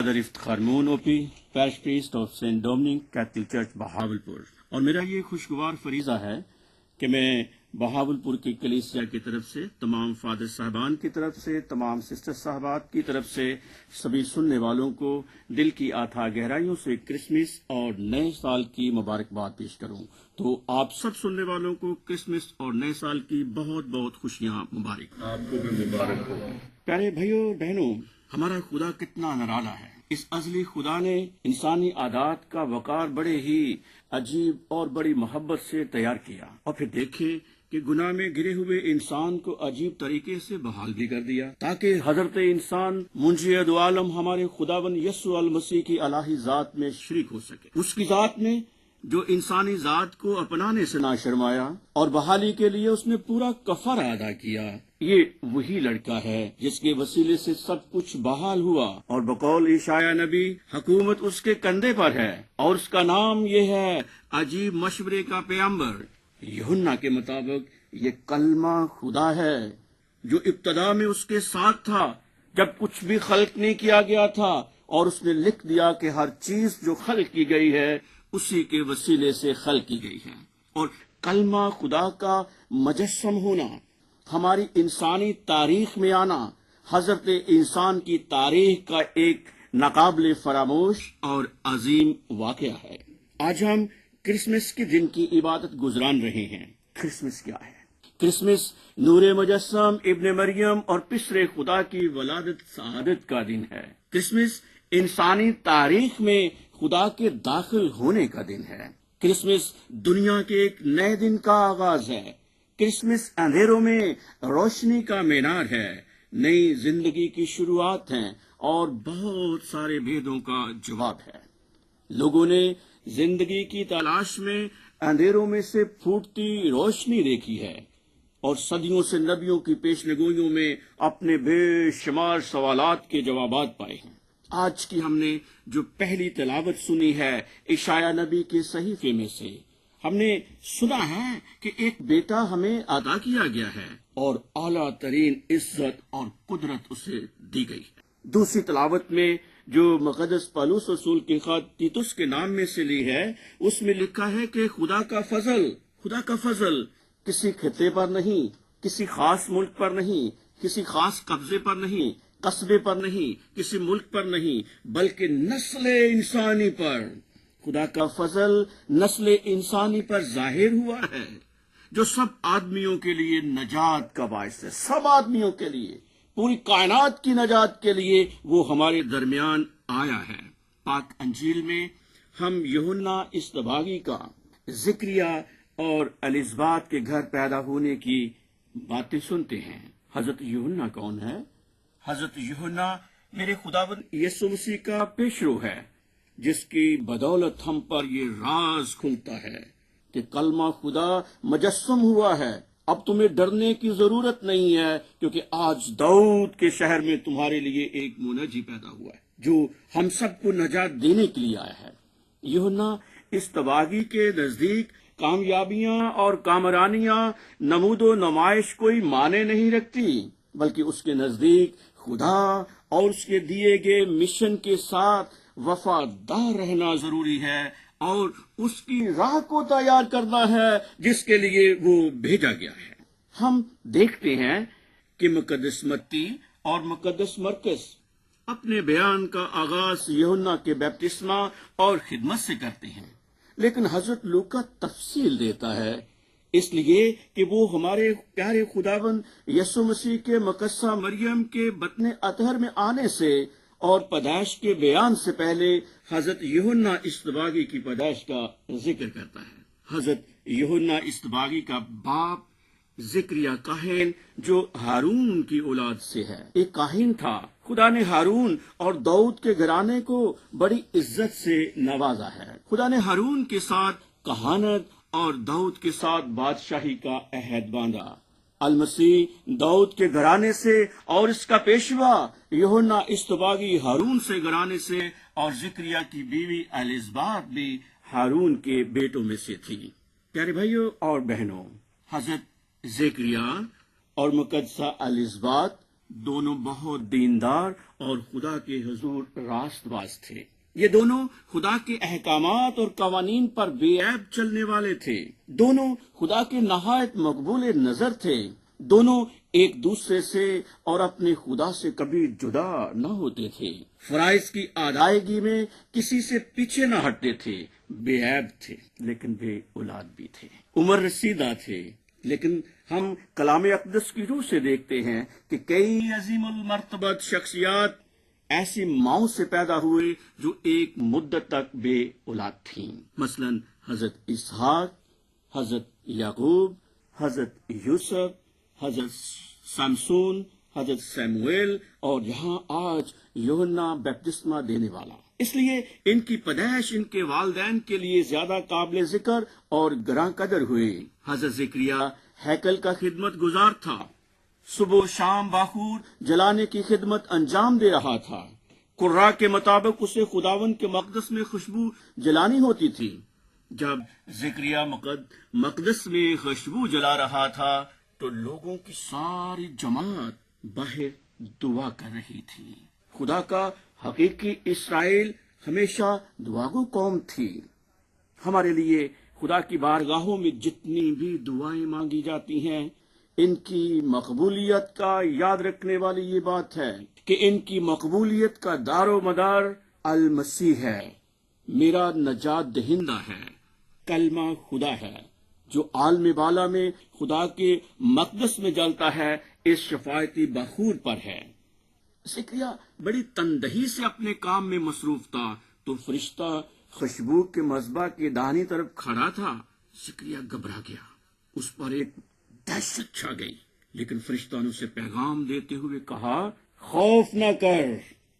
Father Iftikhar Moon OP, Parish Priest of St. Dominic Catholic Church Bahawalpur, اور میرا یہ خوشگوار فریضہ ہے کہ میں بہاولپور کی کلیسیا کی طرف سے، تمام فادر صاحبان کی طرف سے، تمام سسٹر صاحبات کی طرف سے سبھی سننے والوں کو دل کی آتھا گہرائیوں سے کرسمس اور نئے سال کی مبارکباد پیش کروں۔ تو آپ سب سننے والوں کو کرسمس اور نئے سال کی بہت بہت خوشیاں مبارک۔ آپ کو بھی مبارک ہو۔ پیارے بھائیوں بہنوں، ہمارا خدا کتنا نرالا ہے۔ اس ازلی خدا نے انسانی عادات کا وقار بڑے ہی عجیب اور بڑی محبت سے تیار کیا، اور پھر دیکھیں کہ گناہ میں گرے ہوئے انسان کو عجیب طریقے سے بحال بھی کر دیا، تاکہ حضرت انسان منجی دو عالم ہمارے خداوند یسوع المسیح کی الہی ذات میں شریک ہو سکے، اس کی ذات میں جو انسانی ذات کو اپنانے سے نہ شرمایا، اور بحالی کے لیے اس نے پورا کفارہ ادا کیا۔ یہ وہی لڑکا ہے جس کے وسیلے سے سب کچھ بحال ہوا، اور بقول عیسائی نبی حکومت اس کے کندھے پر ہے، اور اس کا نام یہ ہے عجیب مشورے کا پیغمبر۔ یوحنا کے مطابق یہ کلمہ خدا ہے جو ابتدا میں اس کے ساتھ تھا، جب کچھ بھی خلق نہیں کیا گیا تھا، اور اس نے لکھ دیا کہ ہر چیز جو خلق کی گئی ہے اسی کے وسیلے سے خلق کی گئی ہے۔ اور کلمہ خدا کا مجسم ہونا، ہماری انسانی تاریخ میں آنا، حضرت انسان کی تاریخ کا ایک ناقابل فراموش اور عظیم واقعہ ہے۔ آج ہم کرسمس کے دن کی عبادت گزران رہے ہیں۔ کرسمس کیا ہے؟ کرسمس نور مجسم ابن مریم اور پسر خدا کی ولادت سعادت کا دن ہے۔ کرسمس انسانی تاریخ میں خدا کے داخل ہونے کا دن ہے۔ کرسمس دنیا کے ایک نئے دن کا آغاز ہے۔ کرسمس اندھیروں میں روشنی کا مینار ہے، نئی زندگی کی شروعات ہیں، اور بہت سارے بھیدوں کا جواب ہے۔ لوگوں نے زندگی کی تلاش میں اندھیروں میں سے پھوٹتی روشنی دیکھی ہے، اور صدیوں سے نبیوں کی پیشنگوئیوں میں اپنے بے شمار سوالات کے جوابات پائے ہیں۔ آج کی ہم نے جو پہلی تلاوت سنی ہے عیسائی نبی کے صحیفے میں سے، ہم نے سنا ہے کہ ایک بیٹا ہمیں عطا کیا گیا ہے، اور اعلیٰ ترین عزت اور قدرت اسے دی گئی ہے۔ دوسری تلاوت میں جو مقدس پالوس رسول کے خط تیتس کے نام میں سے لی ہے، اس میں لکھا ہے کہ خدا کا فضل کسی خطے پر نہیں، کسی خاص ملک پر نہیں، کسی خاص قبضے پر نہیں، قصبے پر نہیں، کسی ملک پر نہیں، بلکہ نسل انسانی پر۔ خدا کا فضل نسل انسانی پر ظاہر ہوا ہے، جو سب آدمیوں کے لیے نجات کا باعث ہے، سب آدمیوں کے لیے، پوری کائنات کی نجات کے لیے وہ ہمارے درمیان آیا ہے۔ پاک انجیل میں ہم یوحنا اصطباغی کا، زکریا اور الزبات کے گھر پیدا ہونے کی باتیں سنتے ہیں۔ حضرت یوحنا کون ہے؟ حضرت یوحنا میرے خداوند یسوع مسیح کا پیشرو ہے، جس کی بدولت ہم پر یہ راز کھلتا ہے کہ کلمہ خدا مجسم ہوا ہے۔ اب تمہیں ڈرنے کی ضرورت نہیں ہے، کیونکہ آج داؤد کے شہر میں تمہارے لیے ایک منجی پیدا ہوا ہے، جو ہم سب کو نجات دینے کے لیے آیا ہے۔ یوحنا اصطباغی کے نزدیک کامیابیاں اور کامرانیاں، نمود و نمائش کوئی معنی نہیں رکھتی، بلکہ اس کے نزدیک خدا اور اس کے دیے گئے مشن کے ساتھ وفادار رہنا ضروری ہے، اور اس کی راہ کو تیار کرنا ہے جس کے لیے وہ بھیجا گیا ہے۔ ہم دیکھتے ہیں کہ مقدس متی اور مقدس مرکز اپنے بیان کا آغاز یوحنا کے بپتسمہ اور خدمت سے کرتے ہیں، لیکن حضرت لوقا تفصیل دیتا ہے، اس لیے کہ وہ ہمارے پیارے خداوند یسوع مسیح کے مقدسہ مریم کے بطن اطہر میں آنے سے اور پیدائش کے بیان سے پہلے حضرت یوحنا اصطباغی کی پیدائش کا ذکر کرتا ہے۔ حضرت یوحنا اصطباغی کا باپ زکریا کاہن، جو ہارون کی اولاد سے ہے، ایک کاہن تھا۔ خدا نے ہارون اور داؤد کے گھرانے کو بڑی عزت سے نوازا ہے۔ خدا نے ہارون کے ساتھ کہانت اور داؤد کے ساتھ بادشاہی کا عہد باندھا۔ المسیح داؤد کے گھرانے سے اور اس کا پیشوا یوحنا اصطباغی ہارون سے گھرانے سے، اور زکریا کی بیوی الزبات بھی ہارون کے بیٹوں میں سے تھی۔ پیارے بھائیوں اور بہنوں، حضرت زکریا اور مقدسہ الزبات دونوں بہت دیندار اور خدا کے حضور راست باز تھے۔ یہ دونوں خدا کے احکامات اور قوانین پر بے عیب چلنے والے تھے۔ دونوں خدا کے نہایت مقبول نظر تھے۔ دونوں ایک دوسرے سے اور اپنے خدا سے کبھی جدا نہ ہوتے تھے۔ فرائض کی ادائیگی میں کسی سے پیچھے نہ ہٹتے تھے۔ بے عیب تھے لیکن بے اولاد بھی تھے۔ عمر رسیدہ تھے، لیکن ہم کلام اقدس کی روح سے دیکھتے ہیں کہ کئی عظیم المرتبت شخصیات ایسی ماؤں سے پیدا ہوئے جو ایک مدت تک بے اولاد تھیں۔ مثلا حضرت اسحاق، حضرت یعقوب، حضرت یوسف، حضرت سمسون، حضرت سیموئیل اور یہاں آج یوحنا بپتسمہ دینے والا۔ اس لیے ان کی پیدائش ان کے والدین کے لیے زیادہ قابل ذکر اور گراں قدر ہوئی۔ حضرت زکریا ہیکل کا خدمت گزار تھا، صبح و شام باخور جلانے کی خدمت انجام دے رہا تھا۔ قرآ کے مطابق اسے خداوند کے مقدس میں خوشبو جلانی ہوتی تھی۔ جب زکریا مقدس میں خوشبو جلا رہا تھا تو لوگوں کی ساری جماعت باہر دعا کر رہی تھی۔ خدا کا حقیقی اسرائیل ہمیشہ دعاگو قوم تھی۔ ہمارے لیے خدا کی بارگاہوں میں جتنی بھی دعائیں مانگی جاتی ہیں، ان کی مقبولیت کا یاد رکھنے والی یہ بات ہے کہ ان کی مقبولیت کا دار و مدار المسیح ہے، میرا نجات دہندہ ہے، کلمہ خدا ہے، جو عالم بالا میں خدا کے مقدس میں جلتا ہے، اس شفاعتی بخور پر ہے۔ زکریا بڑی تندہی سے اپنے کام میں مصروف تھا تو فرشتہ خوشبو کے مذبح کے داہنی طرف کھڑا تھا۔ زکریا گھبرا گیا، اس پر ایک دہشت چھا گئی، لیکن فرشتہ نے اسے پیغام دیتے ہوئے کہا، خوف نہ کر،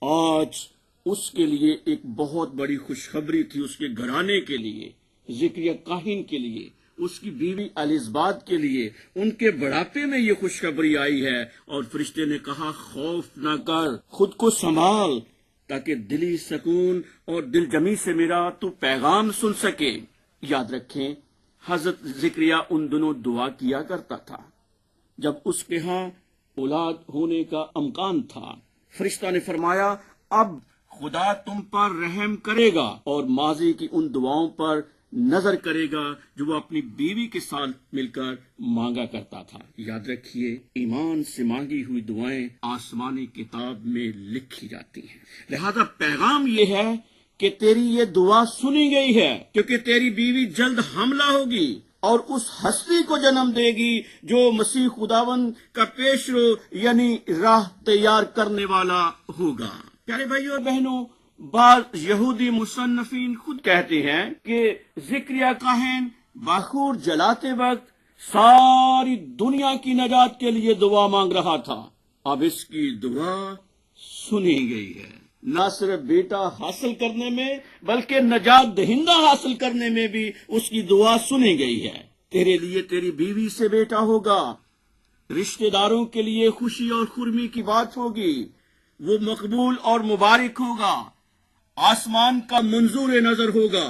آج اس کے لیے ایک بہت بڑی خوشخبری تھی، اس کے گھرانے کے لیے، زکریا کاہن کے لیے، اس کی بیوی الزبات کے لیے، ان کے بڑھاپے میں یہ خوشخبری آئی ہے۔ اور فرشتے نے کہا، خوف نہ کر، خود کو سنبھال، تاکہ دلی سکون اور دل جمی سے میرا تو پیغام سن سکے۔ یاد رکھیں، حضرت زکریا ان دنوں دعا کیا کرتا تھا جب اس کے ہاں اولاد ہونے کا امکان تھا۔ فرشتہ نے فرمایا، اب خدا تم پر رحم کرے گا اور ماضی کی ان دعاؤں پر نظر کرے گا جو وہ اپنی بیوی کے ساتھ مل کر مانگا کرتا تھا۔ یاد رکھیے، ایمان سے مانگی ہوئی دعائیں آسمانی کتاب میں لکھی جاتی ہیں۔ لہذا پیغام یہ ہے کہ تیری یہ دعا سنی گئی ہے، کیونکہ تیری بیوی جلد حاملہ ہوگی اور اس ہستی کو جنم دے گی جو مسیح خداوند کا پیشرو یعنی راہ تیار کرنے والا ہوگا۔ پیارے بھائیو اور بہنوں، بعض یہودی مصنفین خود کہتے ہیں کہ زکریا کاہن باخور جلاتے وقت ساری دنیا کی نجات کے لیے دعا مانگ رہا تھا۔ اب اس کی دعا سنی گئی ہے، نہ صرف بیٹا حاصل کرنے میں بلکہ نجات دہندہ حاصل کرنے میں بھی اس کی دعا سنی گئی ہے۔ تیرے لیے تیری بیوی سے بیٹا ہوگا، رشتہ داروں کے لیے خوشی اور خرمی کی بات ہوگی، وہ مقبول اور مبارک ہوگا، آسمان کا منظور نظر ہوگا،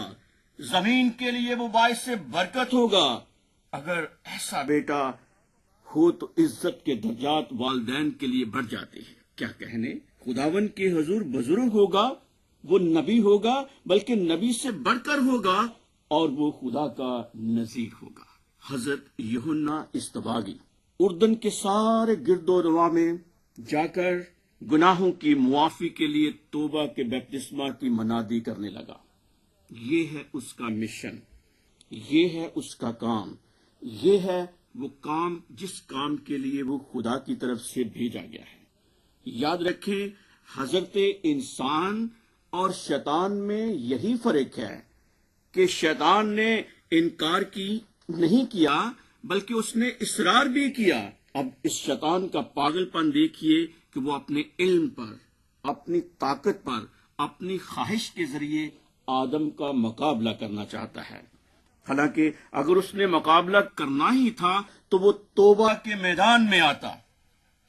زمین کے لیے وہ باعث برکت ہوگا۔ اگر ایسا بیٹا ہو تو عزت کے درجات والدین کے لیے بڑھ جاتے ہیں۔ کیا کہنے، خداوند کے حضور بزرگ ہوگا، وہ نبی ہوگا، بلکہ نبی سے بڑھ کر ہوگا، اور وہ خدا کا نذیر ہوگا۔ حضرت یوحنا اصطباغی اردن کے سارے گرد و نواح میں جا کر گناہوں کی معافی کے لیے توبہ کے بپتسمہ کی منادی کرنے لگا۔ یہ ہے اس کا مشن، یہ ہے اس کا کام، یہ ہے وہ کام جس کام کے لیے وہ خدا کی طرف سے بھیجا گیا ہے۔ یاد رکھیں، حضرت انسان اور شیطان میں یہی فرق ہے کہ شیطان نے انکار نہیں کیا بلکہ اس نے اصرار بھی کیا۔ اب اس شیطان کا پاگل پن دیکھیے کہ وہ اپنے علم پر، اپنی طاقت پر، اپنی خواہش کے ذریعے آدم کا مقابلہ کرنا چاہتا ہے۔ حالانکہ اگر اس نے مقابلہ کرنا ہی تھا تو وہ توبہ کے میدان میں آتا۔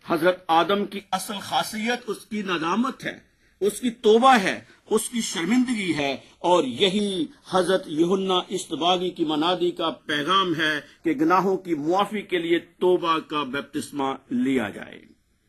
حضرت آدم کی اصل خاصیت اس کی ندامت ہے، اس کی توبہ ہے، اس کی شرمندگی ہے، اور یہی حضرت یوحنا اصطباغی کی منادی کا پیغام ہے کہ گناہوں کی معافی کے لیے توبہ کا بپتسمہ لیا جائے۔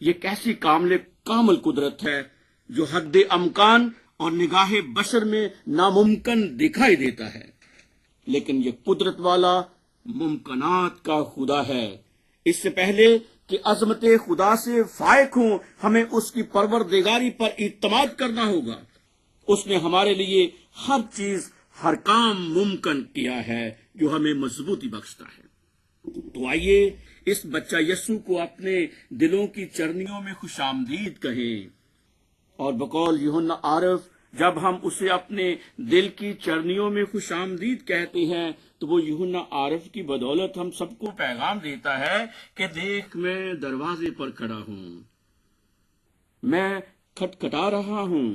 یہ کیسی کامل قدرت ہے جو حد امکان اور نگاہ بشر میں ناممکن دکھائی دیتا ہے، لیکن یہ قدرت والا ممکنات کا خدا ہے۔ اس سے پہلے کہ عظمت خدا سے فائق ہوں، ہمیں اس کی پروردگاری پر اعتماد کرنا ہوگا۔ اس نے ہمارے لیے ہر چیز، ہر کام ممکن کیا ہے جو ہمیں مضبوطی بخشتا ہے۔ تو آئیے اس بچہ یسوع کو اپنے دلوں کی چرنیوں میں خوش آمدید کہیں، اور بقول یوحنا عارف جب ہم اسے اپنے دل کی چرنیوں میں خوش آمدید کہتے ہیں تو وہ یوحنا عارف کی بدولت ہم سب کو پیغام دیتا ہے کہ دیکھ میں دروازے پر کھڑا ہوں، میں کھٹکھٹا رہا ہوں،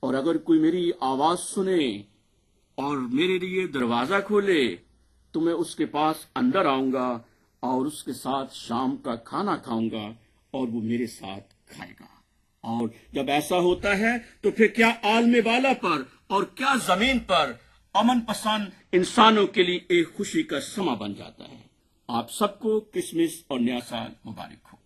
اور اگر کوئی میری آواز سنے اور میرے لیے دروازہ کھولے تو میں اس کے پاس اندر آؤں گا اور اس کے ساتھ شام کا کھانا کھاؤں گا اور وہ میرے ساتھ کھائے گا۔ اور جب ایسا ہوتا ہے تو پھر کیا عالم بالا پر اور کیا زمین پر امن پسند انسانوں کے لیے ایک خوشی کا سما بن جاتا ہے۔ آپ سب کو کرسمس اور نیا سال مبارک ہو۔